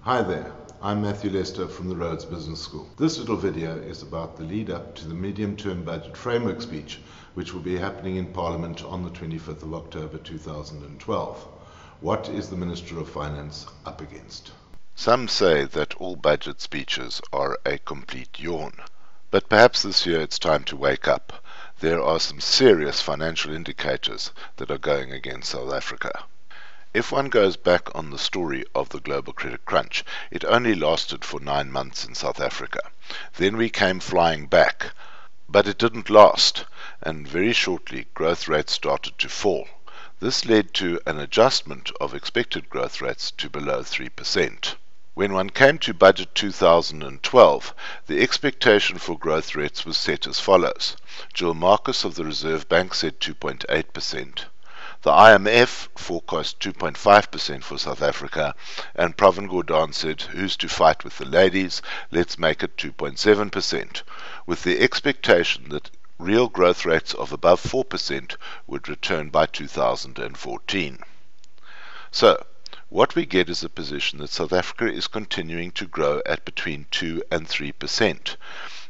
Hi there, I'm Matthew Lester from the Rhodes Business School. This little video is about the lead up to the medium-term budget framework speech, which will be happening in Parliament on the 25th of October 2012. What is the Minister of Finance up against? Some say that all budget speeches are a complete yawn. But perhaps this year it's time to wake up. There are some serious financial indicators that are going against South Africa. If one goes back on the story of the global credit crunch, it only lasted for 9 months in South Africa. Then we came flying back, but it didn't last, and very shortly growth rates started to fall. This led to an adjustment of expected growth rates to below 3%. When one came to budget 2012, the expectation for growth rates was set as follows. GILL of the Reserve Bank said 2.8%. The IMF forecast 2.5% for South Africa, and Gordhan said, who's to fight with the ladies, let's make it 2.7%, with the expectation that real growth rates of above 4% would return by 2014. So, what we get is a position that South Africa is continuing to grow at between 2 and 3%.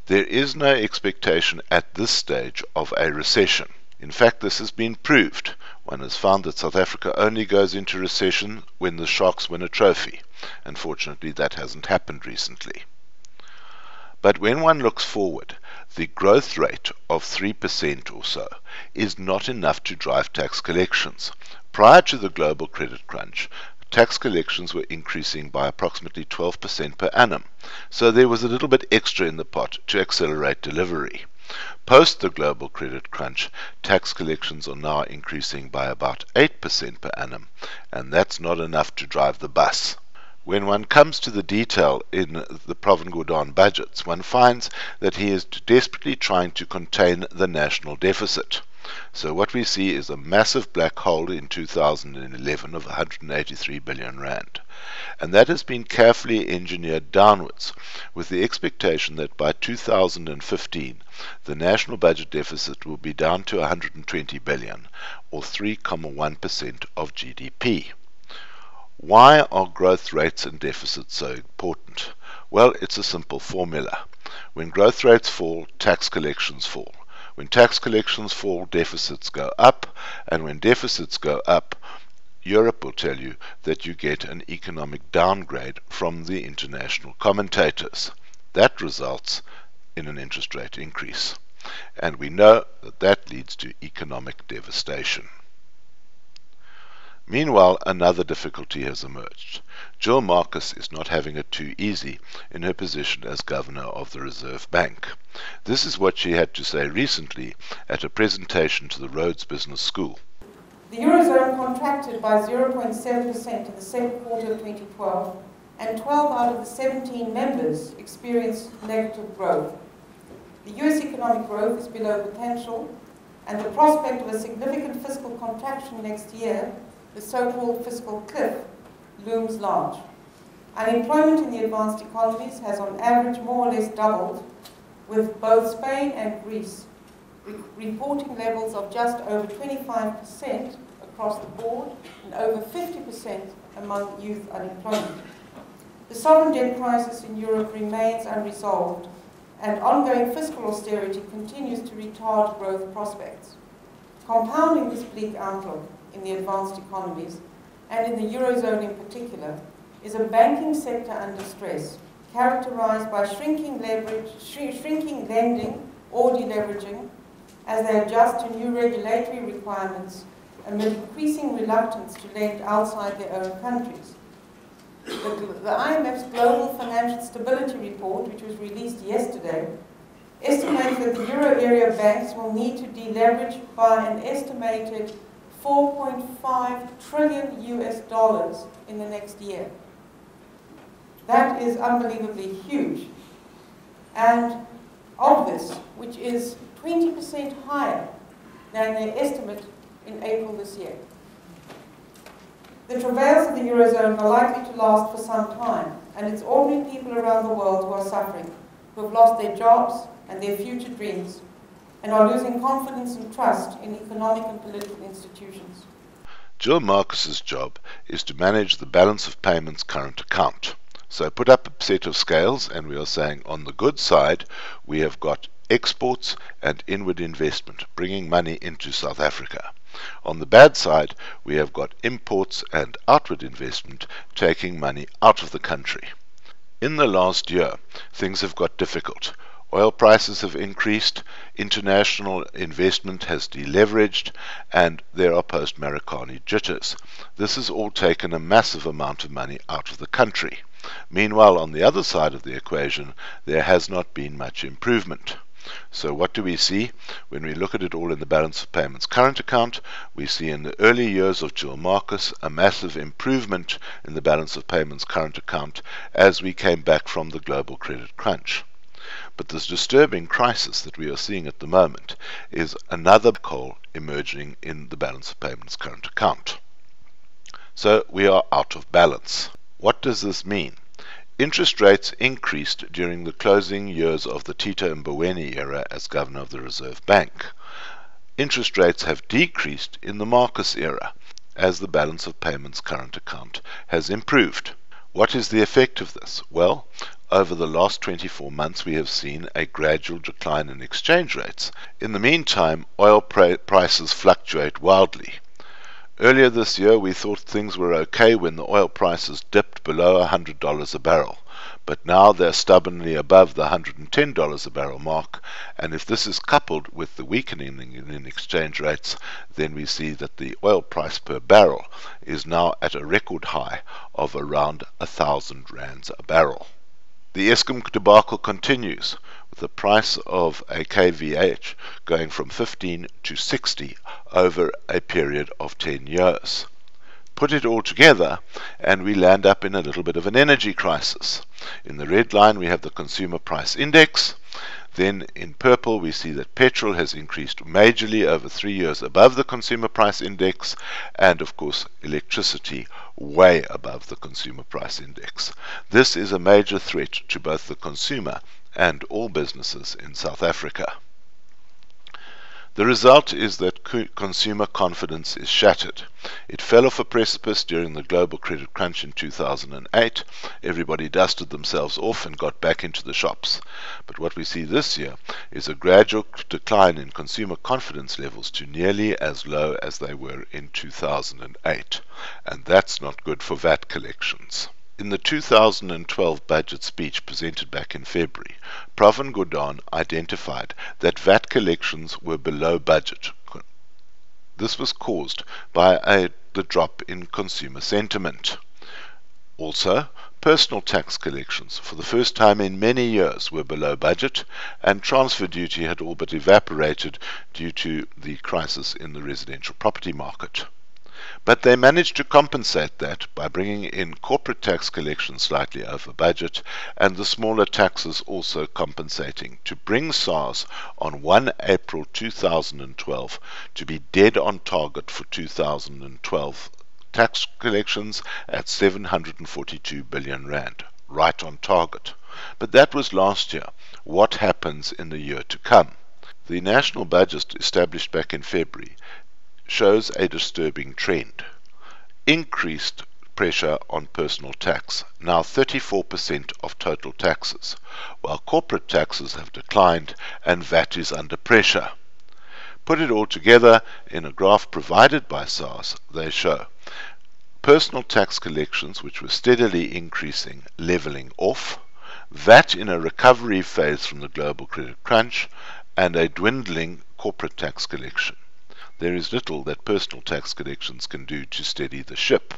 There is no expectation at this stage of a recession. In fact, this has been proved. One has found that South Africa only goes into recession when the Sharks win a trophy. Unfortunately, that hasn't happened recently. But when one looks forward, the growth rate of 3% or so is not enough to drive tax collections. Prior to the global credit crunch, tax collections were increasing by approximately 12% per annum, so there was a little bit extra in the pot to accelerate delivery. Post the global credit crunch, tax collections are now increasing by about 8% per annum, and that's not enough to drive the bus. When one comes to the detail in the Gordhan budgets, one finds that he is desperately trying to contain the national deficit. So what we see is a massive black hole in 2011 of 183 billion rand. And that has been carefully engineered downwards, with the expectation that by 2015 the national budget deficit will be down to 120 billion, or 3.1% of GDP. Why are growth rates and deficits so important? Well, it's a simple formula. When growth rates fall, tax collections fall. When tax collections fall, deficits go up, and when deficits go up, Europe will tell you that you get an economic downgrade from the international commentators. That results in an interest rate increase. And we know that that leads to economic devastation. Meanwhile, another difficulty has emerged. GILL is not having it too easy in her position as Governor of the Reserve Bank. This is what she had to say recently at a presentation to the Rhodes Business School. The Eurozone contracted by 0.7% in the second quarter of 2012, and 12 out of the 17 members experienced negative growth. The US economic growth is below potential, and the prospect of a significant fiscal contraction next year, the so-called fiscal cliff, looms large. Unemployment in the advanced economies has on average more or less doubled, with both Spain and Greece reporting levels of just over 25% across the board and over 50% among youth unemployment. The sovereign debt crisis in Europe remains unresolved, and ongoing fiscal austerity continues to retard growth prospects. Compounding this bleak outlook in the advanced economies, and in the Eurozone in particular, is a banking sector under stress, characterized by shrinking lending or deleveraging as they adjust to new regulatory requirements amid increasing reluctance to lend outside their own countries. The IMF's Global Financial Stability Report, which was released yesterday, estimates that the euro area banks will need to deleverage by an estimated $4.5 trillion in the next year. That is unbelievably huge. And of this, which is 20% higher than their estimate in April this year. The travails of the Eurozone are likely to last for some time, and it's ordinary people around the world who are suffering, who have lost their jobs and their future dreams, and are losing confidence and trust in economic and political institutions. GILL Marcus's job is to manage the balance of payments current account. So put up a set of scales, and we are saying on the good side we have got exports and inward investment bringing money into South Africa. On the bad side we have got imports and outward investment taking money out of the country. In the last year things have got difficult. Oil prices have increased, international investment has deleveraged, and there are post-Marikani jitters. This has all taken a massive amount of money out of the country. Meanwhile, on the other side of the equation, there has not been much improvement. So what do we see? When we look at it all in the balance of payments current account, we see in the early years of GILL Marcus a massive improvement in the balance of payments current account as we came back from the global credit crunch. But this disturbing crisis that we are seeing at the moment is another hole emerging in the balance of payments current account. So we are out of balance. What does this mean? Interest rates increased during the closing years of the Tito Mboweni era as Governor of the Reserve Bank. Interest rates have decreased in the Marcus era as the balance of payments current account has improved. What is the effect of this? Well, over the last 24 months we have seen a gradual decline in exchange rates. In the meantime, oil prices fluctuate wildly. Earlier this year we thought things were okay when the oil prices dipped below $100 a barrel, but now they're stubbornly above the $110 a barrel mark, and if this is coupled with the weakening in exchange rates, then we see that the oil price per barrel is now at a record high of around 1,000 rands a barrel. The Eskom debacle continues, with the price of a kVH going from 15 to 60 over a period of 10 years. Put it all together and we land up in a little bit of an energy crisis. In the red line we have the consumer price index. Then in purple we see that petrol has increased majorly over 3 years above the consumer price index, and of course electricity way above the consumer price index. This is a major threat to both the consumer and all businesses in South Africa. The result is that consumer confidence is shattered. It fell off a precipice during the global credit crunch in 2008. Everybody dusted themselves off and got back into the shops. But what we see this year is a gradual decline in consumer confidence levels to nearly as low as they were in 2008. And that's not good for VAT collections. In the 2012 budget speech presented back in February, Pravin Gordhan identified that VAT collections were below budget. This was caused by the drop in consumer sentiment. Also, personal tax collections for the first time in many years were below budget, and transfer duty had all but evaporated due to the crisis in the residential property market. But they managed to compensate that by bringing in corporate tax collections slightly over budget, and the smaller taxes also compensating, to bring SARS on 1 April 2012 to be dead on target for 2012 tax collections at 742 billion rand, right on target. But that was last year. What happens in the year to come? The national budget established back in February shows a disturbing trend. Increased pressure on personal tax, now 34% of total taxes, while corporate taxes have declined and VAT is under pressure. Put it all together in a graph provided by SARS, they show personal tax collections, which were steadily increasing, levelling off, VAT in a recovery phase from the global credit crunch, and a dwindling corporate tax collection. There is little that personal tax collections can do to steady the ship.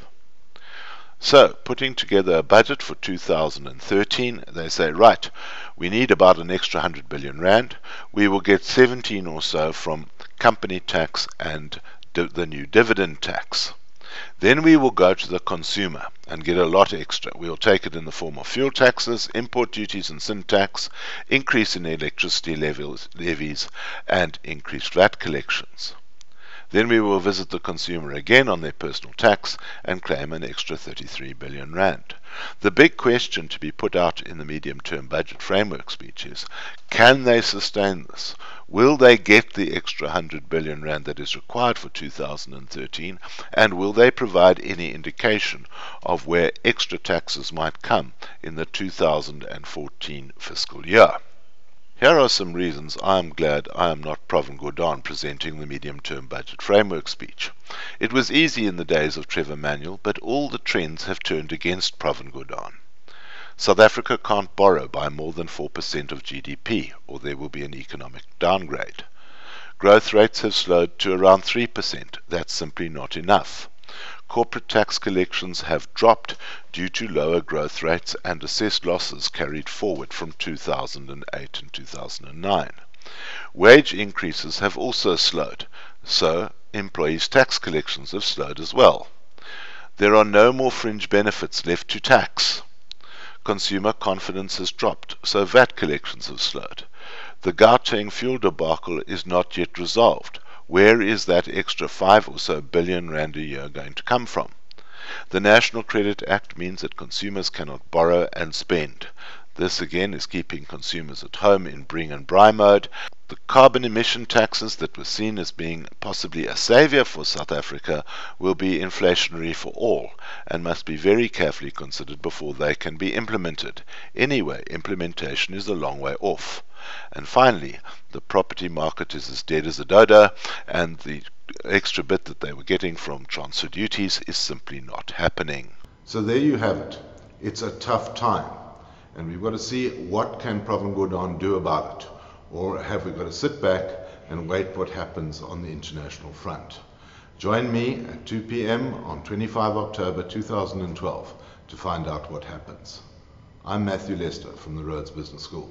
So, putting together a budget for 2013, they say, right, we need about an extra 100 billion rand. We will get 17 or so from company tax and the new dividend tax. Then we will go to the consumer and get a lot extra. We will take it in the form of fuel taxes, import duties and sin tax, increase in electricity levies, and increased VAT collections. Then we will visit the consumer again on their personal tax and claim an extra 33 billion rand. The big question to be put out in the medium-term budget framework speech is, can they sustain this? Will they get the extra 100 billion rand that is required for 2013, and will they provide any indication of where extra taxes might come in the 2014 fiscal year? Here are some reasons I am glad I am not Pravin Gordhan presenting the medium-term budget framework speech. It was easy in the days of Trevor Manuel, but all the trends have turned against Pravin Gordhan. South Africa can't borrow by more than 4% of GDP, or there will be an economic downgrade. Growth rates have slowed to around 3%. That's simply not enough. Corporate tax collections have dropped due to lower growth rates and assessed losses carried forward from 2008 and 2009. Wage increases have also slowed, so employees' tax collections have slowed as well. There are no more fringe benefits left to tax. Consumer confidence has dropped, so VAT collections have slowed. The Gauteng fuel debacle is not yet resolved. Where is that extra 5 or so billion rand a year going to come from? The National Credit Act means that consumers cannot borrow and spend. This again is keeping consumers at home in bring and buy mode. The carbon emission taxes that were seen as being possibly a saviour for South Africa will be inflationary for all and must be very carefully considered before they can be implemented. Anyway, implementation is a long way off. And finally, the property market is as dead as a dodo, and the extra bit that they were getting from transfer duties is simply not happening. So there you have it. It's a tough time, and we've got to see what can Pravin Gordhan do about it, or have we got to sit back and wait what happens on the international front. Join me at 2 p.m. on 25 October 2012 to find out what happens. I'm Matthew Lester from the Rhodes Business School.